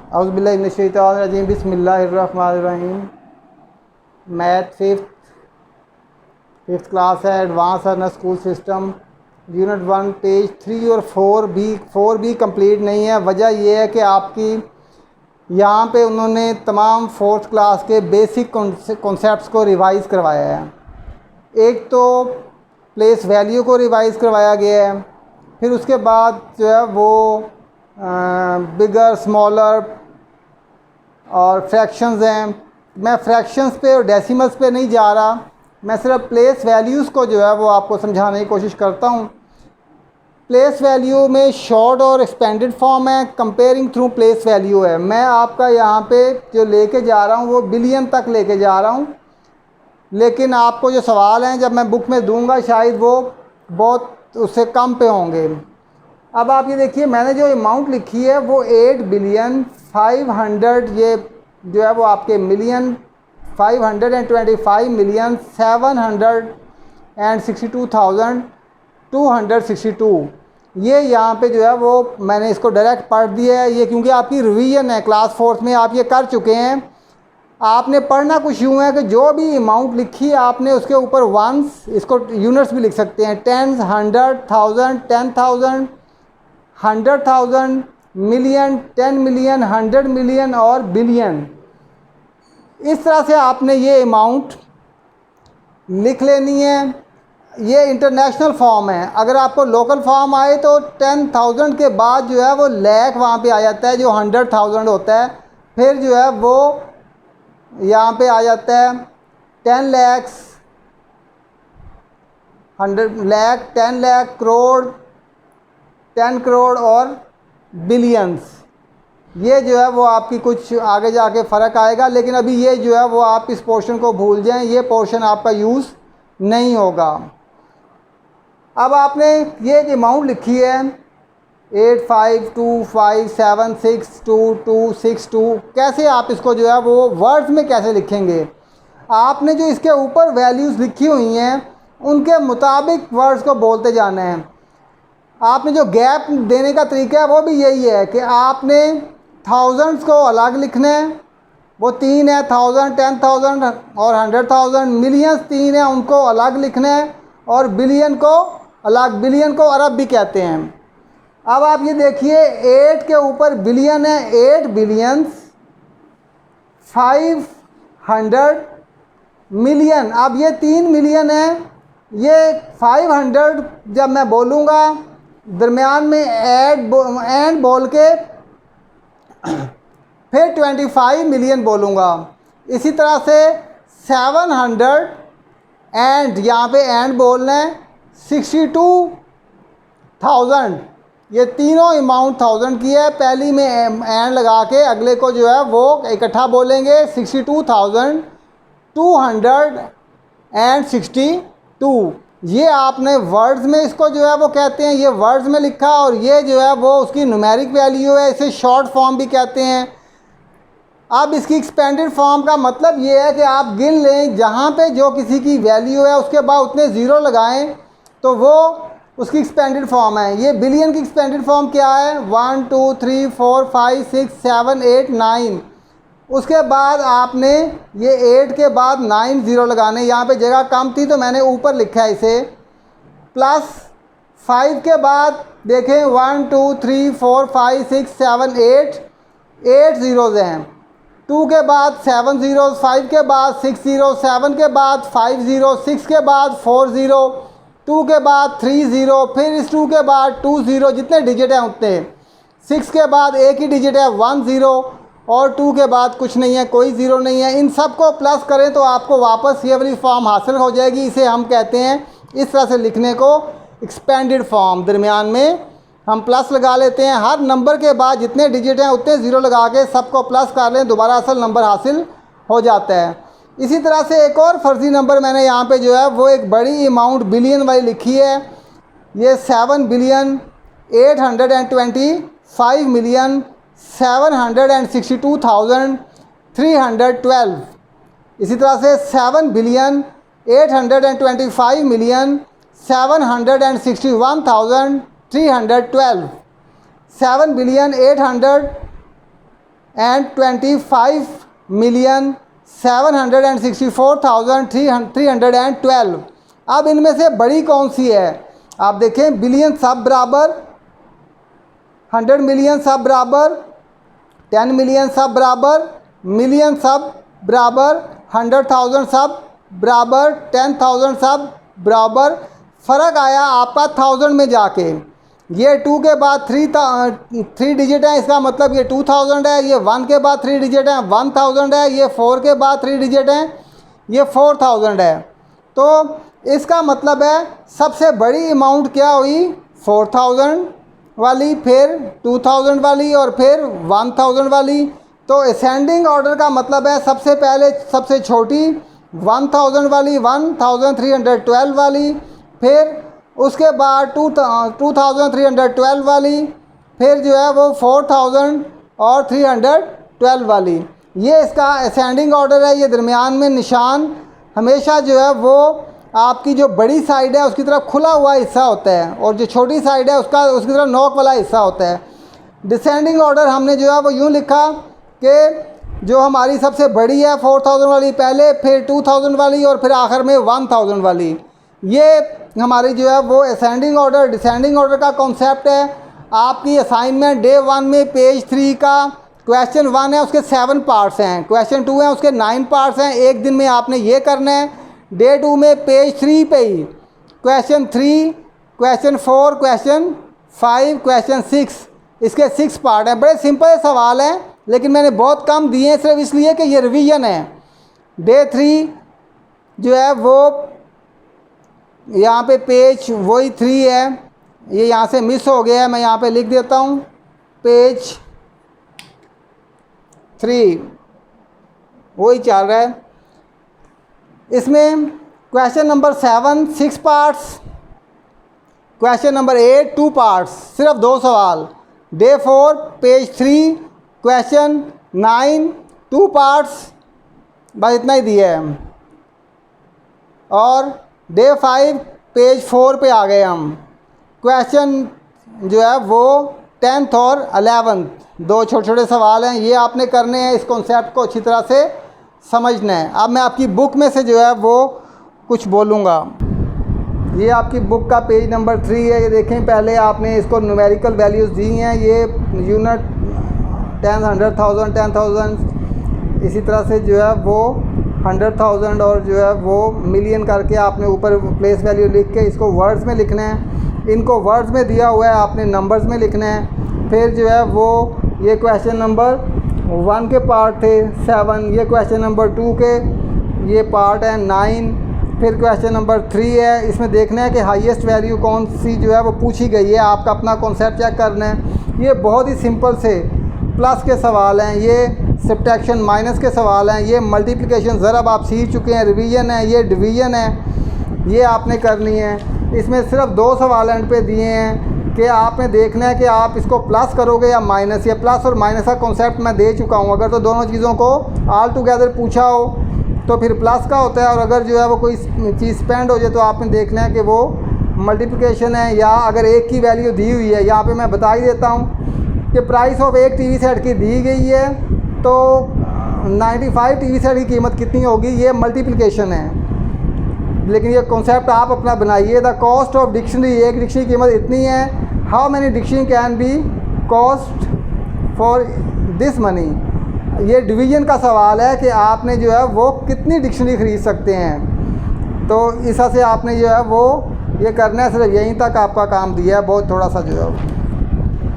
औज़ु बिल्लाहि मिनश शैतानिर रजीम बिस्मिल्लाहिर्रहमानिर्रहीम। Math fifth class है, advance earner school system, unit 1 page 3 और 4 भी कंप्लीट नहीं है। वजह यह है कि आपकी यहाँ पे उन्होंने तमाम फोर्थ क्लास के बेसिक कॉन्सेप्ट्स को रिवाइज़ करवाया है। एक तो प्लेस वैल्यू को रिवाइज़ करवाया गया है, फिर उसके बाद जो है वो बिगर स्मॉलर और फ्रैक्शंस हैं। मैं फ्रैक्शंस पे और डेसिमल्स पे नहीं जा रहा, मैं सिर्फ प्लेस वैल्यूज़ को जो है वो आपको समझाने की कोशिश करता हूँ। प्लेस वैल्यू में शॉर्ट और एक्सपेंडेड फॉर्म है, कंपेयरिंग थ्रू प्लेस वैल्यू है। मैं आपका यहाँ पे जो लेके जा रहा हूँ वो बिलियन तक लेके जा रहा हूँ, लेकिन आपको जो सवाल हैं जब मैं बुक में दूंगा शायद वो बहुत उससे कम पे होंगे। अब आप ये देखिए, मैंने जो अमाउंट लिखी है वो 8,500,000, ये जो है वो आपके मिलियन 525,762,262, ये यहाँ पे जो है वो मैंने इसको डायरेक्ट पढ़ दिया है। ये क्योंकि आपकी रिवीजन है, क्लास फोर्थ में आप ये कर चुके हैं। आपने पढ़ना कुछ यूँ है कि जो भी अमाउंट लिखी है आपने उसके ऊपर वंस, इसको यूनिट्स भी लिख सकते हैं, टेंस, 100,000, 10,000, 100,000, मिलियन, 10 मिलियन, 100 मिलियन और बिलियन। इस तरह से आपने ये अमाउंट लिख लेनी है। ये इंटरनेशनल फॉर्म है। अगर आपको लोकल फॉर्म आए तो 10,000 के बाद जो है वो लाख वहाँ पे आ जाता है, जो 100,000 होता है। फिर जो है वो यहाँ पे आ जाता है 10 लाख, 100 लाख, 10 लाख, करोड़, 10 करोड़ और बिलियंस। ये जो है वो आपकी कुछ आगे जाके फ़र्क आएगा, लेकिन अभी ये जो है वो आप इस पोर्शन को भूल जाएं, ये पोर्शन आपका यूज़ नहीं होगा। अब आपने ये अमाउंट लिखी है 85257622262, कैसे आप इसको जो है वो वर्ड्स में कैसे लिखेंगे? आपने जो इसके ऊपर वैल्यूज़ लिखी हुई हैं उनके मुताबिक वर्ड्स को बोलते जाना है। आपने जो गैप देने का तरीका है वो भी यही है कि आपने थाउजेंड्स को अलग लिखना है, वो 3 है, 1000, 10,000 और 100,000। मिलियंस 3 है, उनको अलग लिखना है, और बिलियन को अलग। बिलियन को अरब भी कहते हैं। अब आप ये देखिए, 8 के ऊपर बिलियन है, 8 बिलियंस 500 मिलियन। अब ये 3 मिलियन है, ये 500 जब मैं बोलूँगा दरमियान में एंड बोल के फिर 25 मिलियन बोलूँगा। इसी तरह से 700 एंड यहाँ पे एंड बोलना है 62,000। ये तीनों अमाउंट 1000 की है। पहली में एंड लगा के अगले को जो है वो इकट्ठा बोलेंगे 62,262। ये आपने वर्ड्स में इसको जो है वो कहते हैं, ये वर्ड्स में लिखा, और ये जो है वो उसकी न्यूमेरिक वैल्यू है, इसे शॉर्ट फॉर्म भी कहते हैं। अब इसकी एक्सपेंडेड फॉर्म का मतलब ये है कि आप गिन लें, जहाँ पे जो किसी की वैल्यू है उसके बाद उतने ज़ीरो लगाएं तो वो उसकी एक्सपेंडेड फॉर्म है। ये बिलियन की एक्सपेंडेड फॉर्म क्या है? 1 2 3 4 5 6 7 8 9। उसके बाद आपने ये 8 के बाद 9 ज़ीरो लगाने। यहाँ पे जगह कम थी तो मैंने ऊपर लिखा है इसे। प्लस 5 के बाद देखें 1 2 3 4 5 6 7 8 ज़ीरोज़ हैं। 2 के बाद 7 ज़ीरो, 5 के बाद 6 ज़ीरो, 7 के बाद 5 ज़ीरो, 6 के बाद 4 ज़ीरो, 2 के बाद 3 ज़ीरो, फिर इस 2 के बाद 2 ज़ीरो। जितने डिजिट हैं उतने। 6 के बाद एक ही डिजिट है 1 ज़ीरो, और 2 के बाद कुछ नहीं है, कोई ज़ीरो नहीं है। इन सब को प्लस करें तो आपको वापस ये वाली फॉर्म हासिल हो जाएगी। इसे हम कहते हैं इस तरह से लिखने को एक्सपेंडेड फॉर्म। दरमियान में हम प्लस लगा लेते हैं। हर नंबर के बाद जितने डिजिट हैं उतने ज़ीरो लगा के सबको प्लस कर लें, दोबारा असल नंबर हासिल हो जाता है। इसी तरह से एक और फर्जी नंबर मैंने यहाँ पे जो है वो एक बड़ी अमाउंट बिलियन वाली लिखी है। ये 7,825,762,312। इसी तरह से 7,825,761,312। 7,825,761,312। 25,764,312। अब इनमें से बड़ी कौन सी है? आप देखें, बिलियन सब बराबर 100 मिलियन सब बराबर 10 मिलियन सब बराबर मिलियन सब बराबर 100,000 सब बराबर 10,000 सब बराबर। फ़र्क आया आपका 1000 में जाके। ये 2 के बाद 3 डिजिट है, इसका मतलब ये 2000 है। ये 1 के बाद 3 डिजिट है, 1000 है। ये 4 के बाद 3 डिजिट है, ये 4000 है। तो इसका मतलब है सबसे बड़ी अमाउंट क्या हुई? 4000 वाली, फिर 2000 वाली और फिर 1000 वाली। तो असेंडिंग ऑर्डर का मतलब है सबसे पहले सबसे छोटी 1000 वाली, 1312 वाली, फिर उसके बाद 2312 वाली, फिर जो है वो 4000 और 312 वाली। ये इसका असेंडिंग ऑर्डर है। ये दरमियान में निशान हमेशा जो है वो आपकी जो बड़ी साइड है उसकी तरफ खुला हुआ हिस्सा होता है, और जो छोटी साइड है उसकी तरफ नॉक वाला हिस्सा होता है। डिसेंडिंग ऑर्डर हमने जो है वो यूँ लिखा कि जो हमारी सबसे बड़ी है 4000 वाली पहले, फिर 2000 वाली और फिर आखिर में 1000 वाली। ये हमारी जो है वो असेंडिंग ऑर्डर। डिसेंडिंग ऑर्डर का कॉन्सेप्ट है आपकी असाइनमेंट डे 1 में पेज 3 का क्वेश्चन 1 है, उसके 7 पार्ट्स हैं। क्वेश्चन 2 है, उसके 9 पार्ट्स हैं। एक दिन में आपने ये करना है। डे 2 में पेज 3 पे ही क्वेश्चन 3, क्वेश्चन 4, क्वेश्चन 5, क्वेश्चन 6, इसके 6 पार्ट हैं। बड़े सिंपल सवाल हैं, लेकिन मैंने बहुत कम दिए हैं सिर्फ इसलिए कि ये रिवीजन है। डे 3 जो है वो यहाँ पे पेज वही 3 है, ये यहाँ से मिस हो गया है, मैं यहाँ पे लिख देता हूँ पेज 3 वही चल रहा है। इसमें question number 7 6 parts, question number 8 2 parts, सिर्फ 2 सवाल। डे 4 पेज 3 क्वेश्चन 9 2 पार्ट्स, बस इतना ही दिया है। और डे 5 पेज 4 पे आ गए हम। क्वेश्चन जो है वो 10th और 11th 2 छोटे छोटे सवाल हैं, ये आपने करने हैं। इस कॉन्सेप्ट को अच्छी तरह से समझना है। अब मैं आपकी बुक में से जो है वो कुछ बोलूँगा। ये आपकी बुक का पेज नंबर 3 है। ये देखें, पहले आपने इसको न्यूमेरिकल वैल्यूज़ दी हैं। ये यूनिट 10, 100,000, 10,000, इसी तरह से जो है वो 100,000 और जो है वो मिलियन करके आपने ऊपर प्लेस वैल्यू लिख के इसको वर्ड्स में लिखना है। इनको वर्ड्स में दिया हुआ है, आपने नंबर्स में लिखना है। फिर जो है वो ये क्वेश्चन नंबर 1 के पार्ट थे 7, ये क्वेश्चन नंबर 2 के ये पार्ट है 9, फिर क्वेश्चन नंबर 3 है। इसमें देखना है कि हाईएस्ट वैल्यू कौन सी जो है वो पूछी गई है। आपका अपना कॉन्सेप्ट चेक करना है। ये बहुत ही सिंपल से प्लस के सवाल हैं, ये सब्ट्रैक्शन माइनस के सवाल हैं, ये मल्टीप्लिकेशन ज़रब आप सीख चुके हैं, रिवीजन है, ये डिवीज़न है, ये आपने करनी है। इसमें सिर्फ 2 सवाल एंड पे दिए हैं कि आपने देखना है कि आप इसको प्लस करोगे या माइनस। या प्लस और माइनस का कॉन्सेप्ट मैं दे चुका हूँ। अगर तो दोनों चीज़ों को ऑल टुगेदर पूछा हो तो फिर प्लस का होता है, और अगर जो है वो कोई चीज़ स्पेंड हो जाए तो आपने देखना है कि वो मल्टीप्लिकेशन है या अगर एक की वैल्यू दी हुई है। यहाँ पे मैं बता ही देता हूँ कि प्राइस ऑफ एक टीवी सेट की दी गई है, तो 95 टीवी सेट की कीमत कितनी होगी, ये मल्टीप्लिकेशन है। लेकिन ये कॉन्सेप्ट आप अपना बनाइए। द कॉस्ट ऑफ डिक्शनरी, एक डिक्शनरी की कीमत इतनी है। How many dictionary can be cost for this money. ये डिवीज़न का सवाल है कि आपने जो है वो कितनी डिक्शनरी ख़रीद सकते हैं। तो इस तरह से आपने जो है वो ये करना है। सिर्फ यहीं तक आपका काम दिया है, बहुत थोड़ा सा जो है